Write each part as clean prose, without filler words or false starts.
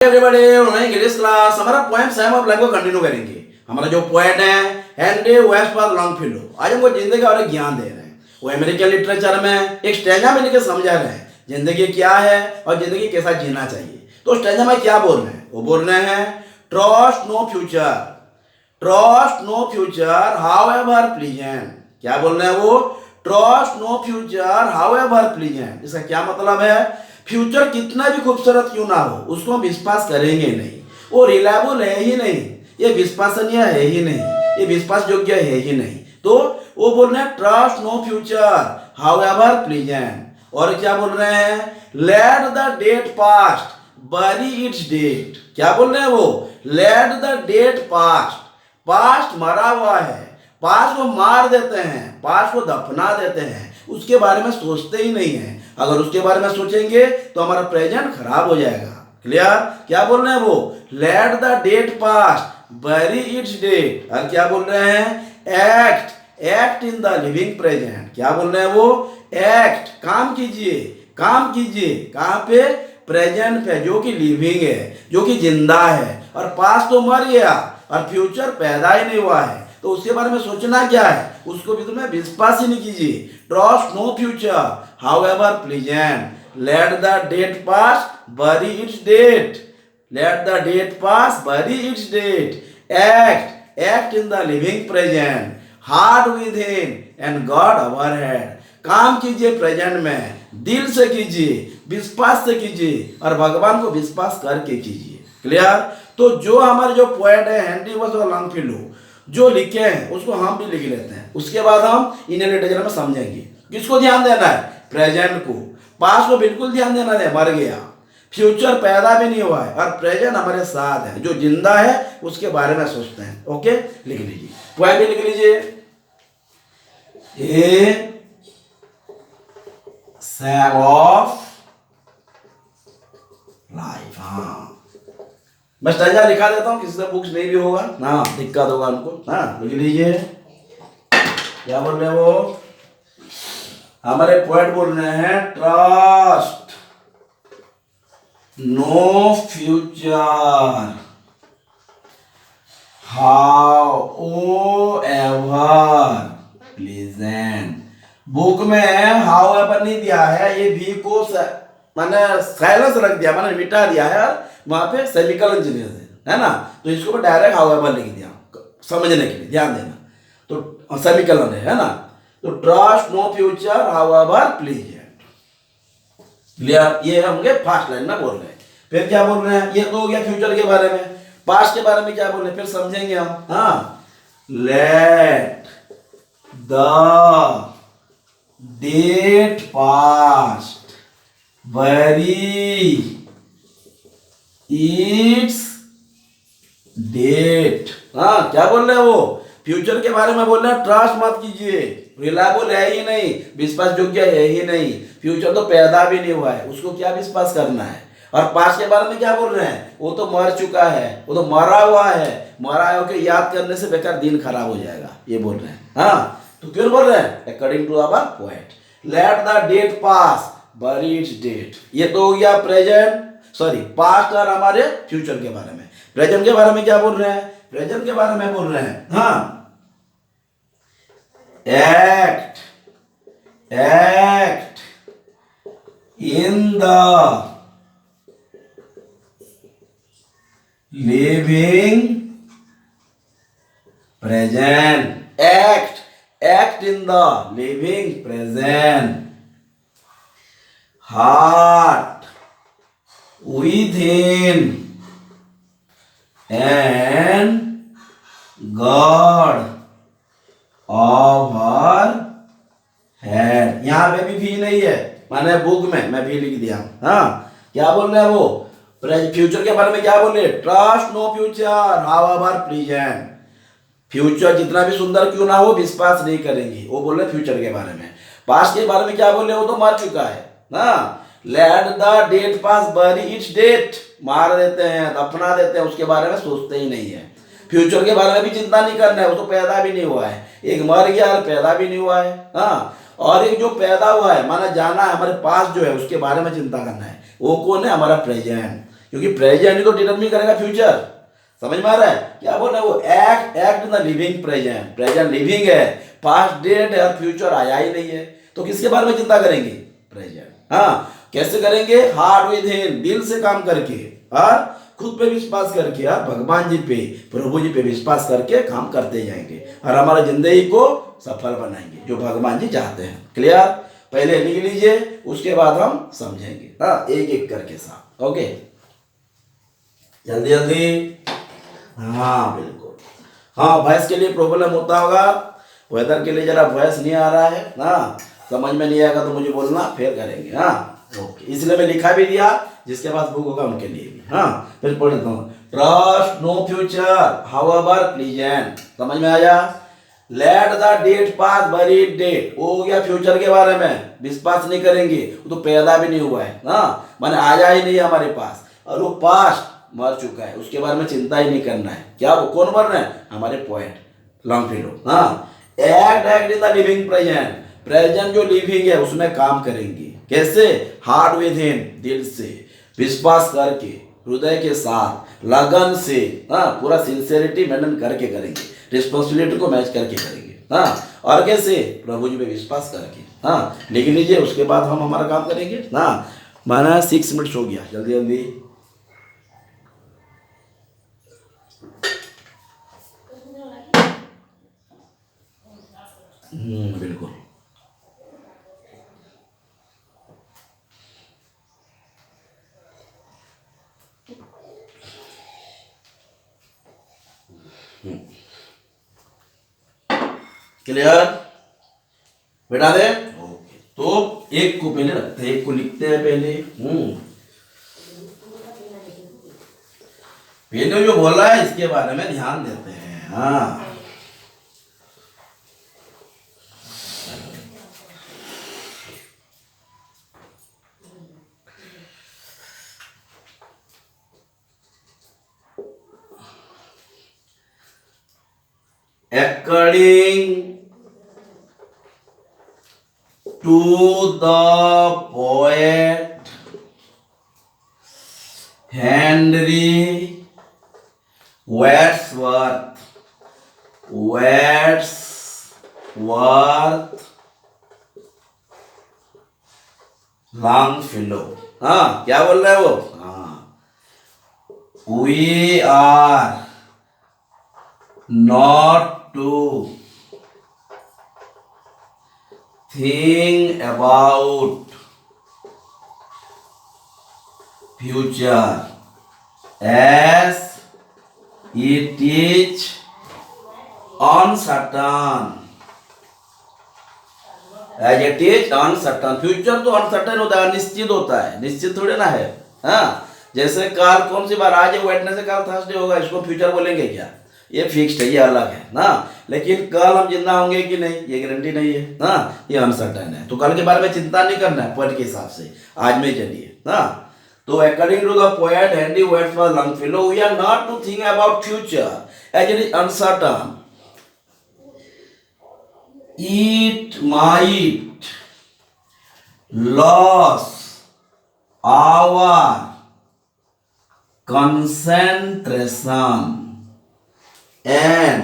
Everybody English class हमारा poem same of life को continue करेंगे। हमारा जो पोएट है हेनरी वेस्टफॉल लॉन्गफेलो आज हमको जिंदगी और ज्ञान दे रहे हैं। वो अमेरिकन लिटरेचर में एक स्टैंजा में लिखे समझा रहे हैं जिंदगी क्या है और जिंदगी कैसा जीना चाहिए। तो स्टैंजा में क्या बोल रहे हैं? वो बोल रहे हैं trust no future however pleasant. क्या बोल रहे हैं वो? Trust no future however pleasant. इसका क्या मतलब है? फ्यूचर कितना भी खूबसूरत क्यों ना हो उसको हम विश्वास करेंगे नहीं। वो रिलायबल है ही नहीं, ये विश्वसनीय है ही नहीं, ये विश्वास योग्य है ही नहीं। तो वो बोल रहे हैं trust no future however pleasant. और क्या बोल रहे हैं? Let the dead past bury its dead. क्या बोल रहे हैं वो? लेट द डेट पास्ट मरा हुआ है, पास्ट को मार देते हैं, पास्ट को दफना देते हैं, उसके बारे में सोचते ही नहीं है। अगर उसके बारे में सोचेंगे तो हमारा प्रेजेंट खराब हो जाएगा। क्लियर? क्या बोल रहे हैं वो? Late the dead past bury its date. और क्या बोल रहे हैं? Act in the living present. क्या बोल रहे हैं वो? एक्ट काम कीजिए कहाँ पे? प्रेजेंट पे, जो कि लिविंग है, जो कि जिंदा है। और पास्ट तो मर गया और फ्यूचर पैदा ही नहीं हुआ है, तो उसके बारे में सोचना क्या है? उसको भी तुम्हें विश्वास ही नहीं कीजिए। Trust no future however pleasant. Let the dead past bury its dead. Let the dead past bury its dead. Act in the living present. Heart with him and God o'erhead. काम कीजिए present में, दिल से कीजिए, विश्वास से कीजिए और भगवान को विश्वास करके कीजिए। क्लियर? तो जो हमारे जो पोएट है हेनरी वेस्टफॉल लॉन्गफेलो जो लिखे हैं उसको हम भी लिख लेते हैं। उसके बाद हम इंडियन लिटरेचर में समझेंगे। किसको ध्यान देना है? प्रेजेंट को। पास्ट को बिल्कुल ध्यान देना है, मर गया, फ्यूचर पैदा भी नहीं हुआ है और प्रेजेंट हमारे साथ है, जो जिंदा है उसके बारे में सोचते हैं। ओके, लिख लीजिए, पोएम भी लिख लीजिए। ए सैग ऑफ लाइफ। हाँ, मैं स्टैंजा लिखा देता हूँ, किसी से बुक्स नहीं भी होगा ना, दिक्कत होगा उनको। हाँ, लिख लीजिए। क्या बोल रहे हैं वो? हमारे पोएट बोल रहे हैं trust no future how ever pleasant. Book में हाउ एवर नहीं दिया है, ये भी को मैंने साइलेंस रख दिया, मैंने मिटा दिया है वहां पे सेमिकॉलन है ना, तो इसको मैं डायरेक्ट हाउ एवर लिख दिया समझने के लिए, ध्यान देना। तो सेमिकॉलन है ना, तो trust no future however pleasant. Clear? ये होंगे फर्स्ट लाइन में बोल रहे हैं। फिर क्या बोल रहे हैं? ये तो हो गया फ्यूचर के बारे में। पास्ट के बारे में क्या बोल रहे हैं फिर समझेंगे हम। हाँ, late the dead past bury its date. हाँ, क्या बोल रहे हैं वो? फ्यूचर के बारे में बोल रहे हैं ट्रस्ट मत कीजिए, रिलायबल है ही नहीं, विश्वास योग्य है ही नहीं, फ्यूचर तो पैदा भी नहीं हुआ है, उसको क्या विश्वास करना है। और पास्ट के बारे में क्या बोल रहे हैं? वो तो मर चुका है, वो तो मरा हुआ है, मरा है ओके, याद करने से बेकार दिन खराब हो जाएगा, ये बोल रहे हैं। हाँ, तो फिर बोल रहे हैं according to our poet let the dead past bury its date. ये तो हो गया प्रेजेंट, सॉरी पास्ट और हमारे फ्यूचर के बारे में। प्रेजेंट के बारे में क्या बोल रहे हैं? प्रेजेंट के बारे में बोल रहे हैं हाँ, act in the living present. Act in the living present. Heart with him and God over head. यहाँ पे भी नहीं है, मैंने बुक में मैं भी लिख दिया। हाँ, क्या बोल रहे हैं वो? फ्यूचर के बारे में क्या बोल रहे हैं? Trust no future however pleasant. Future जितना भी सुंदर क्यों ना हो विश्वास नहीं करेंगे, वो बोल रहे फ्यूचर के बारे में। पास्ट के बारे में क्या बोल रहे हैं? वो तो मर चुका है ना। Late the dead past bury its date. मार देते हैं, दफना देते हैं, उसके बारे में सोचते ही नहीं है। फ्यूचर के बारे में भी चिंता नहीं करना है, वो तो पैदा भी नहीं हुआ है। एक मर गया और पैदा भी नहीं हुआ है। हाँ, और एक जो पैदा हुआ है माना जाना है हमारे पास जो है उसके बारे में चिंता करना है। वो कौन है? हमारा प्रेजेंट। क्योंकि प्रेजेंट तो डिटरमिन करेगा फ्यूचर। समझ में आ रहा है? क्या बोल रहे हैं वो? Act in the living present. Present living है, पास्ट डेट है और फ्यूचर आया ही नहीं है, तो किसके बारे में चिंता करेंगे? प्रेजेंट। हाँ, कैसे करेंगे? हार्ड विद हिम, दिल से काम करके और खुद पे विश्वास करके और भगवान जी पे, प्रभु जी पे विश्वास करके काम करते जाएंगे और हमारा जिंदगी को सफल बनाएंगे जो भगवान जी चाहते हैं। क्लियर? पहले लिख लीजिए, उसके बाद हम समझेंगे। हाँ, एक एक करके साथ। ओके, जल्दी जल्दी। हाँ बिल्कुल। हाँ, वॉइस के लिए प्रॉब्लम होता होगा, वेदर के लिए जरा वॉइस नहीं आ रहा है ना, समझ में नहीं आएगा तो मुझे बोलना, फिर करेंगे। हाँ ओके, इसलिए मैं लिखा भी दिया, जिसके पास बुक होगा उनके लिए भी। हाँ, फिर पढ़ देता हूँ। Trust no future however pleasant. समझ में आया? Let the dead past buried dead, वो हो गया फ्यूचर के बारे में विश्वास नहीं करेंगे, वो तो पैदा भी नहीं हुआ है ना, माने आया ही नहीं है हमारे पास, और वो पास्ट मर चुका है, उसके बारे में चिंता ही नहीं करना है। क्या वो कौन मर रहे हैं? हमारे पोएट लॉन्गफेलो। हाँ, act in the living present. Present जो लिविंग है उसमें काम करेंगे। कैसे? हार्ड विद हिम, दिल से विश्वास करके, हृदय के साथ, लगन से, हाँ पूरा सिंसियरिटी मेंटेन करके करेंगे, रिस्पॉन्सिबिलिटी को मैच करके करेंगे। हाँ, और कैसे? प्रभु जी पे विश्वास करके। हाँ, लिख लीजिए, उसके बाद हम हमारा काम करेंगे। हाँ, माना 6 मिनट्स हो गया, जल्दी जल्दी। बिल्कुल। क्लियर? बेटा दे। ओके, तो एक को पहले रखते हैं, एक को लिखते हैं पहले। पहले जो बोला है इसके बारे में ध्यान देते हैं। हाँ, according to the poet Henry Wadsworth, Longfellow। हाँ, क्या बोल रहा है वो? हाँ, we are not to think about future as it is uncertain, future तो अनसर्टन होता है, निश्चित होता है, निश्चित थोड़े ना है। हाँ, जैसे कल कौन सी बार, आज वेडनेसडे, कल थर्सडे होगा, इसको फ्यूचर बोलेंगे क्या? ये फिक्स्ड है, ये अलग है ना। लेकिन कल हम जिंदा होंगे कि नहीं, ये गारंटी नहीं है ना, ये अनसर्टन है। तो कल के बारे में चिंता नहीं करना है पोएट के हिसाब से, आज में चलिए ना। तो according to the poet Henry Wadsworth Longfellow, we are not to think about future as it is uncertain, it might lose our concentration and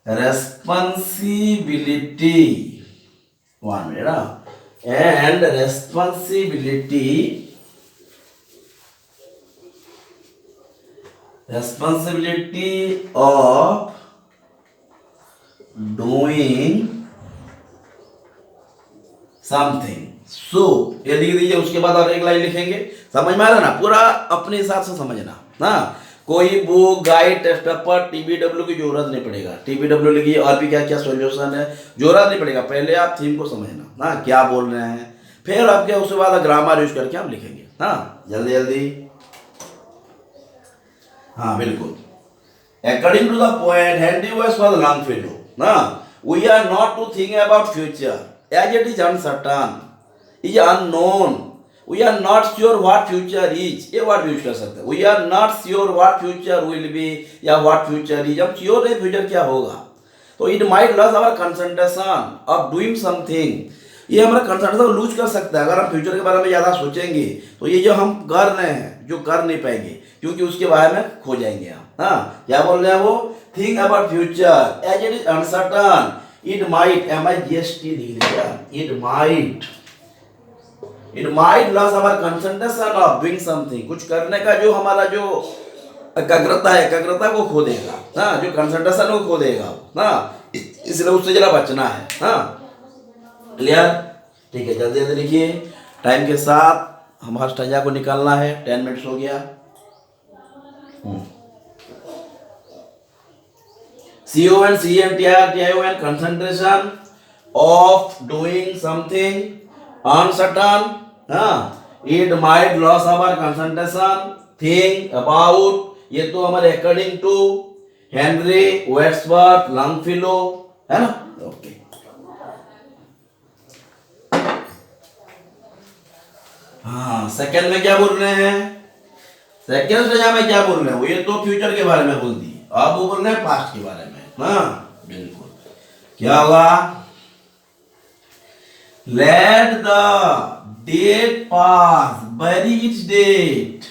responsibility. One minute. And responsibility of doing something. So ये लिख दीजिए, उसके बाद और एक line लिखेंगे। समझ में आ रहा ना? पूरा अपने हिसाब से समझना ना, कोई book, guide, test paper, TBW की जरूरत नहीं पड़ेगा। TBW लिखिए, और भी क्या क्या सॉल्यूशन है, जरूरत नहीं पड़ेगा। पहले आप थीम को समझना ना, क्या बोल रहे हैं, फिर आप क्या उसके बाद ग्रामर यूज करके हम लिखेंगे। हाँ, जल्दी जल्दी। हाँ बिल्कुल। According to the poet Henry Wadsworth Longfellow, ना, we are not to think about future as it is uncertain, is unknown, we are not sure what future is। ये वर्ड यूज कर सकते हैं, we are not sure what future will be या what future is, हम sure नहीं future क्या होगा। तो it might lose our concentration of doing something, ये हमारा कंसंट्रेशन लूज कर सकता है अगर हम फ्यूचर के बारे में ज़्यादा सोचेंगे। तो ये जो हम कर रहे हैं जो कर नहीं पाएंगे क्योंकि उसके बारे में खो जाएंगे हम। हाँ, क्या बोल रहे हैं वो, think about future as it is uncertain it might, MIGST लिख लिया, it might loss our concentration of doing something, कुछ करने का जो हमारा जो एकाग्रता है, एकाग्रता को खो देगा। हाँ, जो कंसंट्रेशन को खो देगा। हाँ, इसलिए उससे जरा बचना है। हाँ, क्लियर, ठीक है, जल्दी जल्दी लिखिए। टाइम के साथ हमारा स्टैंजा को निकालना है। 10 मिनट्स हो गया। CONCENTRATION concentration of doing something uncertain. It might lose our concentration. Think about, ये तो हमारे according to Henry Wordsworth Longfellow है ना। ओके, हाँ, सेकंड में क्या बोल रहे हैं, सेकंड स्टेज में क्या बोल रहे हैं वो, ये तो फ्यूचर के बारे में बोल दी, अब वो बोल रहे हैं पास्ट के बारे में। हाँ, बिल्कुल, क्या होगा, let the dead past, bury its date,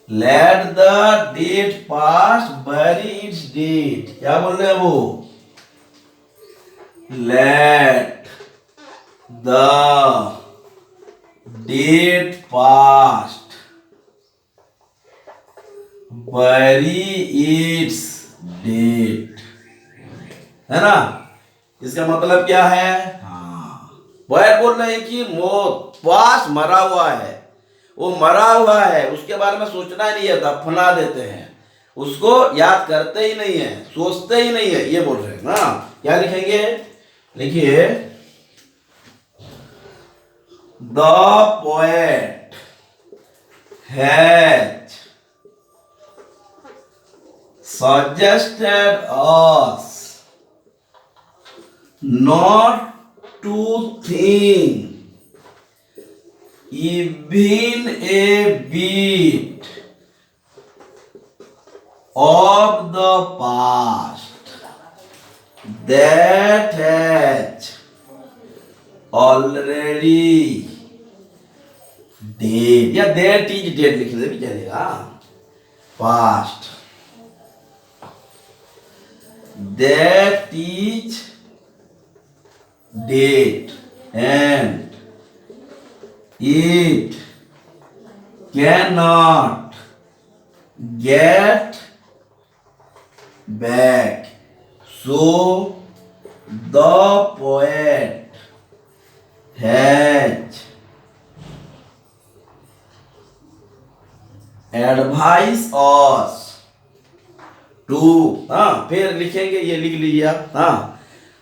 let the date pass, bury its date, क्या बोल रहे हैं वो, let the date past, bury its date, है ना। इसका मतलब क्या है, हाँ, पोएट बोल रहे हैं कि मौत, पास मरा हुआ है, वो मरा हुआ है, उसके बारे में सोचना ही नहीं है, दफना देते हैं, उसको याद करते ही नहीं है, सोचते ही नहीं है, ये बोल रहे हैं ना। क्या लिखेंगे, लिखिए, the poet has suggested us not to think even a bit of the past that has already dead, या that is dead लिख दे भी चलेगा, past that is dead and it cannot get back. So the poet has advised us to, हाँ, फिर लिखेंगे, ये लिख लीजिए आप। हाँ,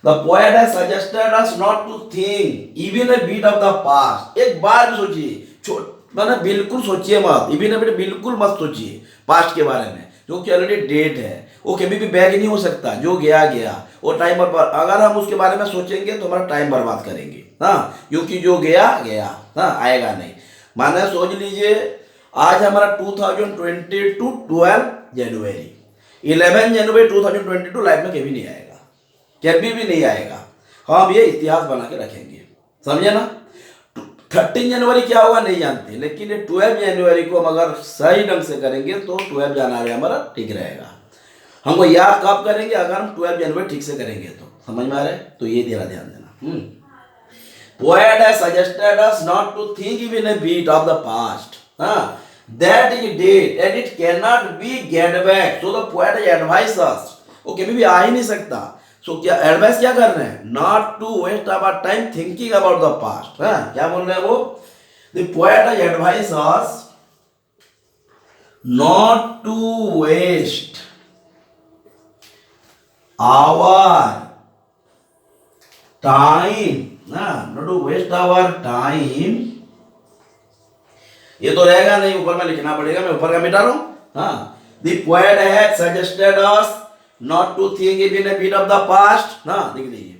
the poet has suggested us not to think even a bit of the past, एक बार भी सोचिए, मैंने बिल्कुल सोचिए मत, इवन ए बिट बिल्कुल मत सोचिए पास्ट के बारे में, जो कि ऑलरेडी डेट है, वो कभी भी बैक नहीं हो सकता, जो गया गया, वो टाइम पर अगर हम उसके बारे में सोचेंगे तो हमारा टाइम बर्बाद करेंगे। हाँ, क्योंकि जो गया गया, हाँ, आएगा नहीं। माने सोच लीजिए, आज हमारा 2022 12 जनवरी, 11 जनवरी 2022 लाइफ में कभी नहीं आएगा, कभी भी नहीं आएगा। हम ये इतिहास बना के रखेंगे, समझे ना। 13 जनवरी क्या होगा नहीं जानते, लेकिन ये 12 जनवरी को हम अगर सही ढंग से करेंगे तो 12 जनवरी हमारा ठीक रहेगा। हमको याद कब करेंगे, अगर हम 12 जनवरी ठीक से करेंगे तो, समझ में आ रहा है। तो ये ध्यान देना। Poet has suggested us not to think even a bit of the past, that is dead and it cannot be get back, so the poet has advised us, वो कभी भी आ ही नहीं सकता। सो क्या एडवाइस क्या कर रहे हैं, not to waste our time thinking about the past. क्या बोल रहे हैं वो, the poet has advice us not to waste our time, not to waste our time, ये तो रहेगा नहीं, ऊपर में लिखना पड़ेगा, मैं ऊपर का मिटा रहा हूं। हाँ, the poet has suggested us not to think even a bit of the past, लिख लीजिए,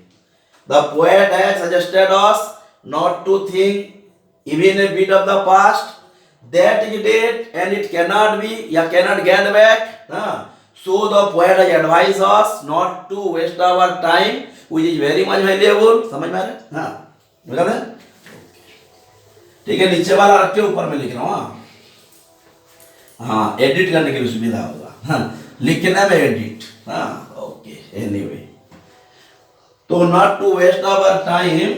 the poet has suggested us not to think even a bit of the past that is dead and it cannot be या cannot get back, so the poet has advise us not to waste our time which is very much valuable. समझ में आ रहा है। हाँ, समझ गए? ठीक है, नीचे वाला रख के ऊपर में लिख रहा हूँ। हाँ, एडिट करने के लिए सुविधा होगा। हाँ, लिखने में एडिट। हाँ, ओके, एनीवे, तो not to waste our time,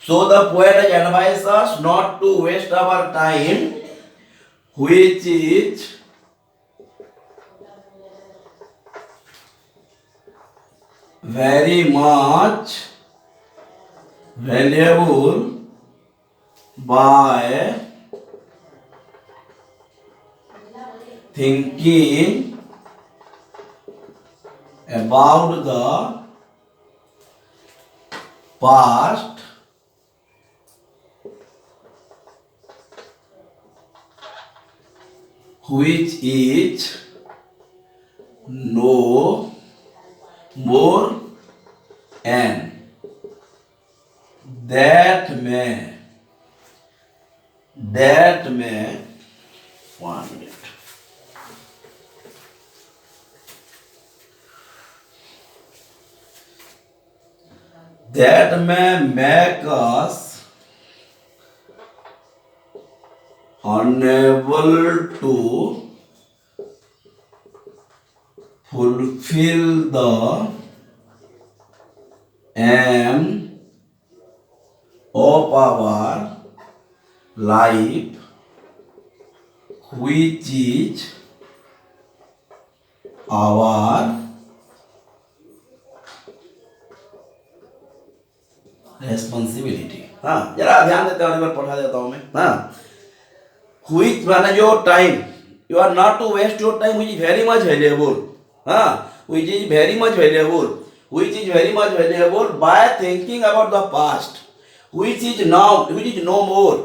so the poet has advised us not to waste our time, which is very much valuable by thinking about the past, which is no more and that may 1 minute. That may make us unable to fulfill the aim of our life, which is our responsibility. हाँ, जरा ध्यान देते हैं, और पढ़ा देता हूँ मैं। हाँ, which माने जो time, you are not to waste your time, which is very much valuable. हाँ, which is very much valuable, which is very much valuable by thinking about the past, which is now, which is no more,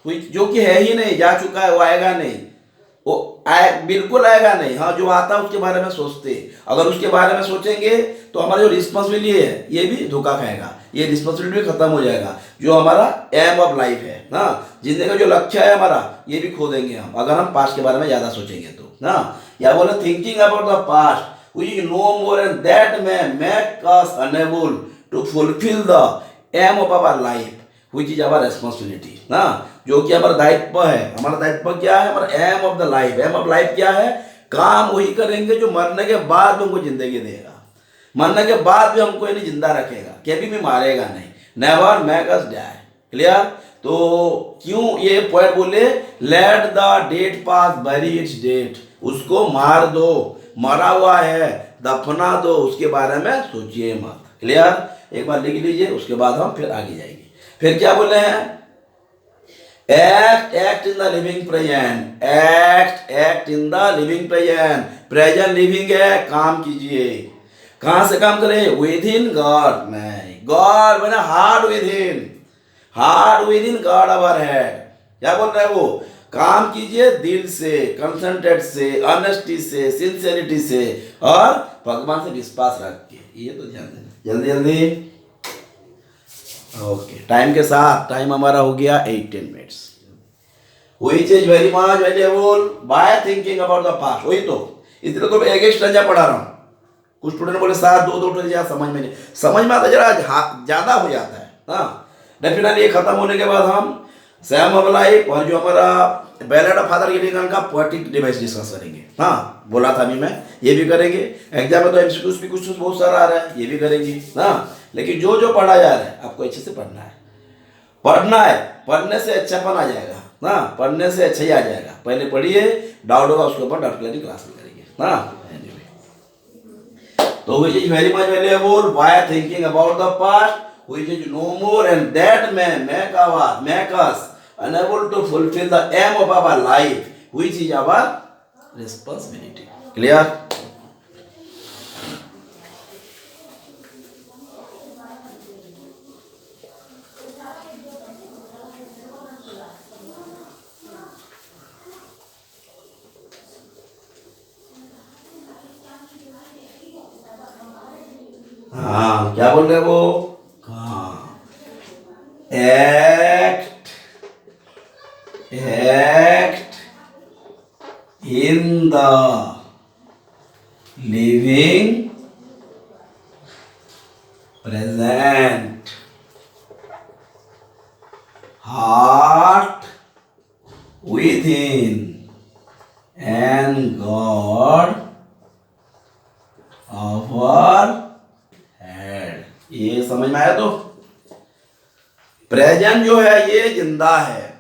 which जो कि है ही नहीं, जा चुका है, वो आएगा नहीं, वो बिल्कुल आएगा नहीं। हाँ, जो आता है उसके बारे में सोचते, अगर उसके बारे में सोचेंगे तो हमारा जो रिस्पॉन्सिबिलिटी है ये भी धोखा खाएगा, ये रिस्पॉन्सिबिलिटी भी खत्म हो जाएगा। जो हमारा एम ऑफ लाइफ है, हाँ, जिंदगी का जो लक्ष्य है हमारा, ये भी खो देंगे हम अगर हम पास्ट के बारे में ज्यादा सोचेंगे तो। हाँ, या बोले thinking about the past which is no more and that may make us unable to fulfill the aim of our life, which is our responsibility. हाँ, जो कि हमारा दायित्व है। हमारा दायित्व क्या है? हमारा aim of the life. Aim of life क्या है? काम वही करेंगे जो मरने के बाद भी हमको जिंदगी देगा, मरने के बाद भी हमको नहीं जिंदा रखेगा, कभी भी मारेगा नहीं। Never make us die. Clear? तो क्यों ये पॉइंट बोले, late the dead past bury its date, उसको मार दो, मरा हुआ है, दफना दो, उसके बारे में सोचिए मत। क्लियर? एक बार लिख लीजिए, उसके बाद हम फिर आगे जाएंगे। फिर क्या बोले हैं? Act in the living present, act in the living present. Present living है, काम कीजिए। कहां से काम करें? With in God. नहीं, गॉड मैंने hard with in God our head. क्या बोल रहे हैं वो? काम कीजिए दिल से, कंसंट्रेट से, ऑनेस्टी से, सिंसियरिटी से, और भगवान से विश्वास रख के। ये तो ध्यान देना, जल्दी जल्दी। ओके, टाइम के साथ, टाइम हमारा हो गया 18 minutes. Which is very much valuable by thinking about the past। वही तो, इसलिए तो मैं एक स्टैंजा पढ़ा रहा हूँ। कुछ स्टूडेंट बोले सर दो समझ में नहीं, समझ में आता, जरा ज्यादा हो जाता है। हाँ, डेफिनेटली ये खत्म होने के बाद हम सैम ऑफ लाइफ और जो हमारा बैलेट ऑफ फादर गिलिगन का पोएटिक डिवाइस डिस्कस करेंगे। हाँ, बोला था अभी मैं, ये भी करेंगे। एग्जाम में तो एमसीक्यूज भी कुछ बहुत सारा आ रहा है, ये भी करेंगे। हाँ, लेकिन जो जो पढ़ा जा रहा है आपको अच्छे से पढ़ना है, पढ़ने से अच्छापन आ जाएगा। हाँ, पढ़ने से अच्छा ही आ जाएगा। पहले पढ़िए, डाउट होगा उसके ऊपर डाउट क्लियरिटी क्लास में करेंगे। हाँ, तो which is very much valuable by thinking about the past, which is no more and that may make us unable to fulfill the aim of our life, which is our responsibility. Clear? हाँ, क्या बोल रहे वो? हाँ, act in the living present. heart within and God our head। ये समझ में आया? तो प्रेजेंट जो है ये जिंदा है,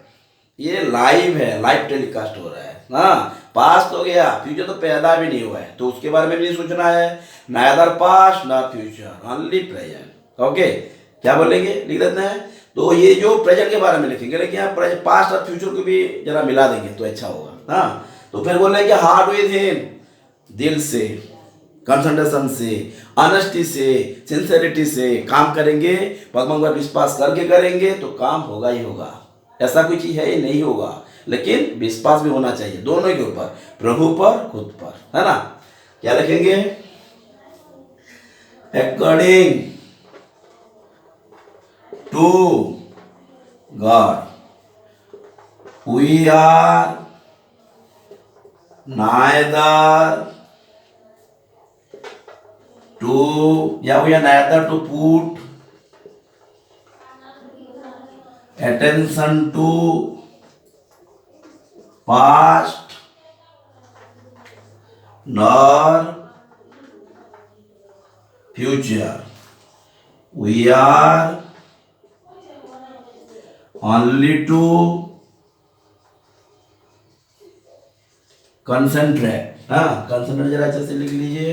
ये लाइव है, लाइव टेलीकास्ट हो रहा है। हाँ, पास्ट हो गया, फ्यूचर तो पैदा भी नहीं हुआ है, तो उसके बारे में भी नहीं सोचना है। Neither past not future, only present. Okay, क्या बोलेंगे, लिख देते हैं। तो ये जो प्रेजेंट के बारे में लिखेंगे, लेकिन यहाँ पास्ट और फ्यूचर को भी जरा मिला देंगे तो अच्छा होगा। हाँ, तो फिर बोलेंगे हार्ट विद हिम, दिल से, कंसंट्रेशन से, ऑनेस्टी से, सिंसेरिटी से काम करेंगे, भगवान पर विश्वास करके करेंगे तो काम होगा ही होगा। ऐसा कोई चीज है ही नहीं होगा, लेकिन विश्वास भी होना चाहिए दोनों के ऊपर, प्रभु पर, खुद पर, है ना। क्या लिखेंगे, according to God we are neither to, या we are neither to put attention to past nor future, we are only to concentrate। हाँ, कंसंट्रेट जरा अच्छे से लिख लीजिए।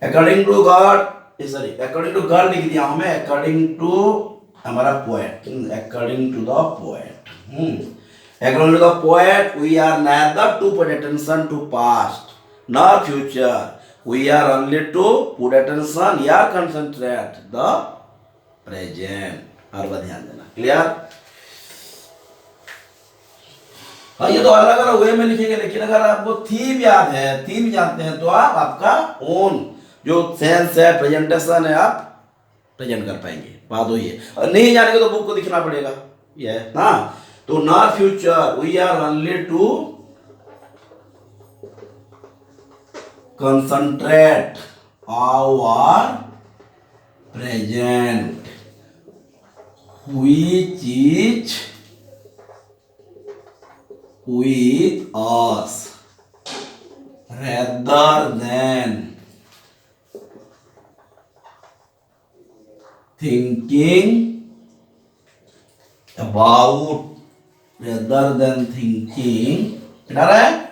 According to God, sorry, according to God लिख दिया हूं मैं, अकॉर्डिंग टू हमारा poet, according to the poet, according to the poet we are neither to put attention to past nor future, we are only to put attention या concentrate the present. और बात ध्यान देना, क्लियर। हाँ, ये तो अलग अलग वे में लिखेंगे, लेकिन अगर आपको थीम याद है, थीम जानते हैं, तो आप आपका ओन जो सेंस है, प्रेजेंटेशन है, आप प्रेजेंट कर पाएंगे। बात वही है। और नहीं जानेंगे तो बुक को दिखना पड़ेगा। ये हाँ, तो not future, we are only to concentrate our present which is with us rather than thinking about, rather than thinking, rather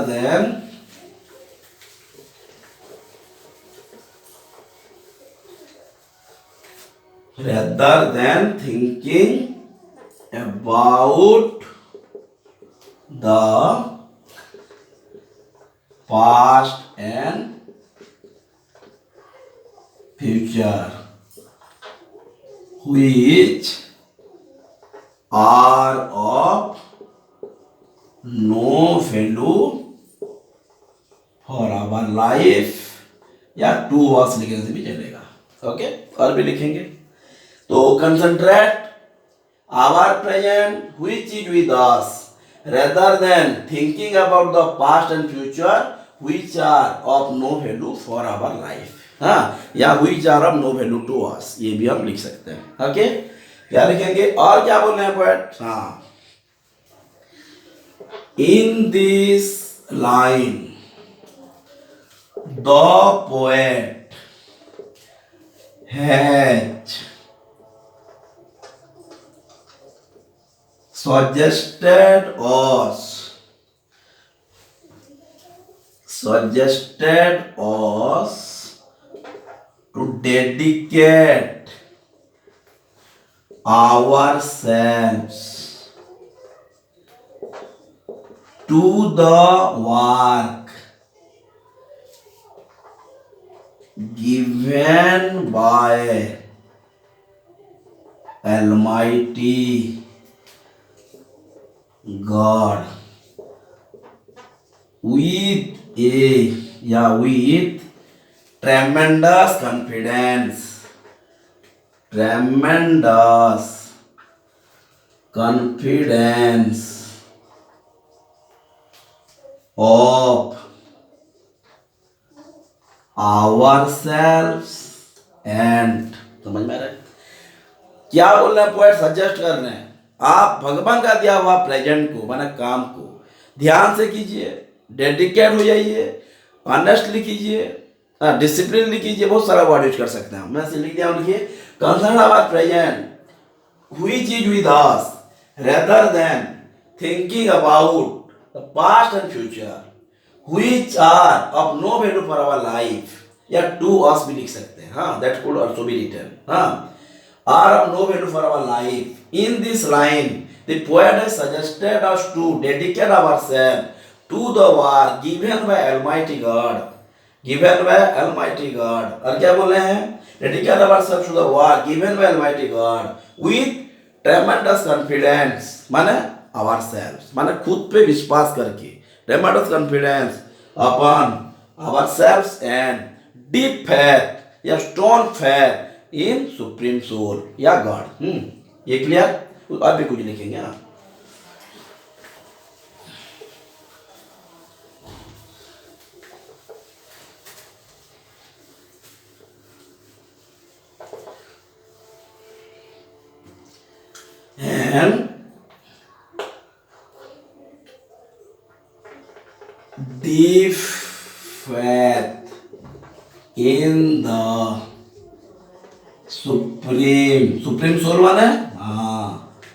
than thinking about the past and future which are of no value for our life, या two words लिखने से भी चलेगा। Okay, और भी लिखेंगे तो concentrate our present which is with us rather than thinking about the past and future which are of no value for our life, हाँ, या which are of no value to us, ये भी हम लिख सकते हैं। ओके, क्या लिखेंगे, और क्या बोल रहे हैं पोएट। हाँ, in this line the poet has suggested us to dedicate ourselves to the work given by Almighty God with tremendous confidence of ourselves and, समझ में आ रहा है, क्या बोल रहे हैं पोएट, सजेस्ट कर रहे हैं आप भगवान का दिया हुआ प्रेजेंट को माने काम को ध्यान से कीजिए, डेडिकेट हो जाइए, ऑनेस्टली कीजिए, डिसिप्लिन कीजिए, बहुत सारा वर्ड यूज कर सकते हैं। मैं लिख दिया हूँ, लिखिए concern about present which is with us rather than thinking about the past and future which are of no value for our life, या टू अस भी लिख सकते हैं, हाँ that could also be written, हाँ are of no value for our life. In this line, the poet has suggested us to dedicate ourselves to the work given by Almighty God. Given by Almighty God. और क्या बोल रहे हैं? Dedicate ourselves to the work given by Almighty God with tremendous confidence. माने ourselves. माने खुद पे विश्वास करके. Tremendous confidence upon ourselves and deep faith या strong faith in supreme soul या गॉड। ये क्लियर? और भी कुछ लिखेंगे आप। And deep faith in the supreme soul माने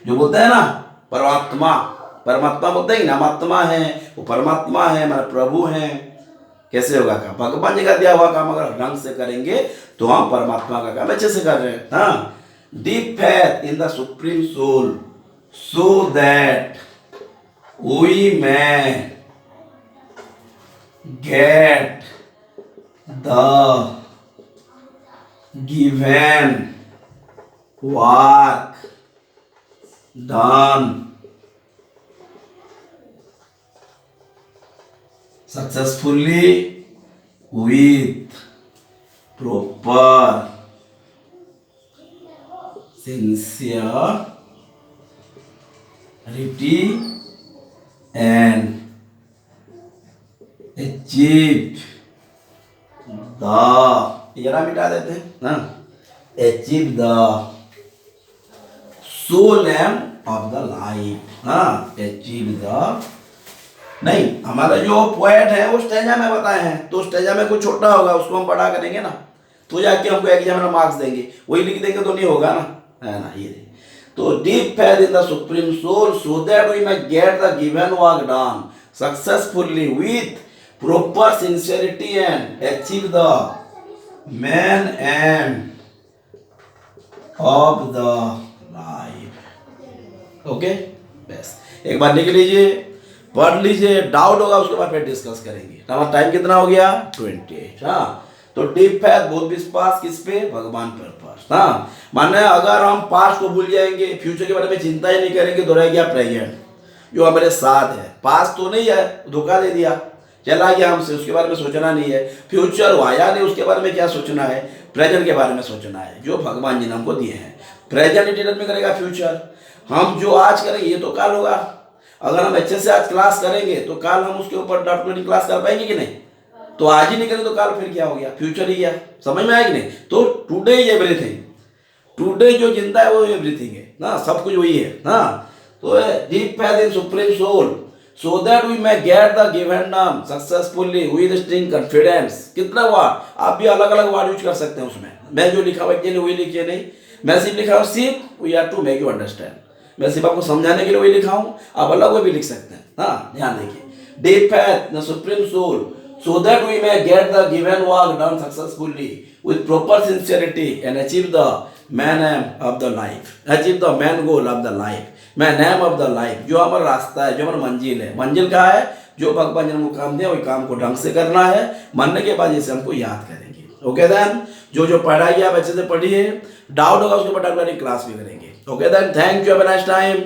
जो बोलते हैं ना परमात्मा, परमात्मा बोलते हैं कि ना आत्मा है, वो परमात्मा है, हमारा प्रभु है। कैसे होगा काम? भगवान जी का दिया हुआ काम अगर ढंग से करेंगे तो हम परमात्मा का काम अच्छे से कर रहे हैं। हाँ, deep faith in the supreme soul so that we may get the given work done successfully with proper sincerity and achieve the, जरा मिटा देते हैं ना, achieve the soul aim of the life, हाँ achieve the, नहीं हमारा जो poet है वो स्टेजा में बताए हैं, तो स्टेजा में कुछ छोटा होगा उसको हम पढ़ा करेंगे ना, तो जाके हमको एग्जाम में मार्क्स देंगे, वही लिख देंगे तो नहीं होगा ना, है ना। ये तो deep faith in the supreme soul so that we may get the given work done successfully with proper sincerity and achieve the main aim of the life। Okay बस एक बार लिख लीजिए, पढ़ लीजिए, डाउट होगा उसके बाद फिर डिस्कस करेंगे। हमारा टाइम कितना हो गया? 28। हाँ, तो डीप फैथ बहुत विश्वास किस पे? भगवान पर। हाँ, माने अगर हम पास्ट को भूल जाएंगे, फ्यूचर के बारे में चिंता ही नहीं करेंगे तो रह गया प्रेजेंट जो हमारे साथ है। पास्ट तो नहीं है, धोखा दे दिया, चला गया हमसे, उसके बारे में सोचना नहीं है। फ्यूचर वो आया नहीं, उसके बारे में क्या सोचना है? प्रेजेंट के बारे में सोचना है जो भगवान जी ने हमको दिए हैं। प्रेजेंट डिटरमिन करेगा फ्यूचर। हम जो आज करेंगे ये तो कल होगा। अगर हम अच्छे से आज क्लास करेंगे तो कल हम उसके ऊपर डॉक्यूमेंट क्लास कर पाएंगे कि नहीं? तो आज ही नहीं करें तो कल फिर क्या हो गया? फ्यूचर ही गया। समझ में आया कि नहीं? तो टुडे इज एवरीथिंग, टुडे जो जिंदा है वो एवरीथिंग है ना, सब कुछ वही है ना। तो deep faith in supreme soul so that we may get the given term successfully with string confidence। कितना वर्ड? आप भी अलग अलग वर्ड यूज कर सकते हैं उसमें। मैं जो लिखा हुआ है वही लिखिए नहीं, मैं सिर्फ लिखा हूँ सिर्फ we are to make you understand. मैं सिर्फ आपको समझाने के लिए वही लिखा हूँ, आप अलग वो भी लिख सकते हैं। हाँ, ध्यान देखिए, deep faith the supreme soul so that we may get the given work done successfully with proper sincerity and achieve the main aim of the life, achieve the main goal of the life, main aim of the life, जो हमारा रास्ता है, जो हमारा मंजिल है। मंजिल कहाँ है? जो भगवान जी ने हमको काम दिया वही काम को ढंग से करना है। मरने के बाद इसे हमको याद करेंगे। ओके देन, जो पढ़ाई आप अच्छे से पढ़िए, डाउट होगा उसके बाद क्लास भी करेंगे। Okay then, thank you, have a nice time.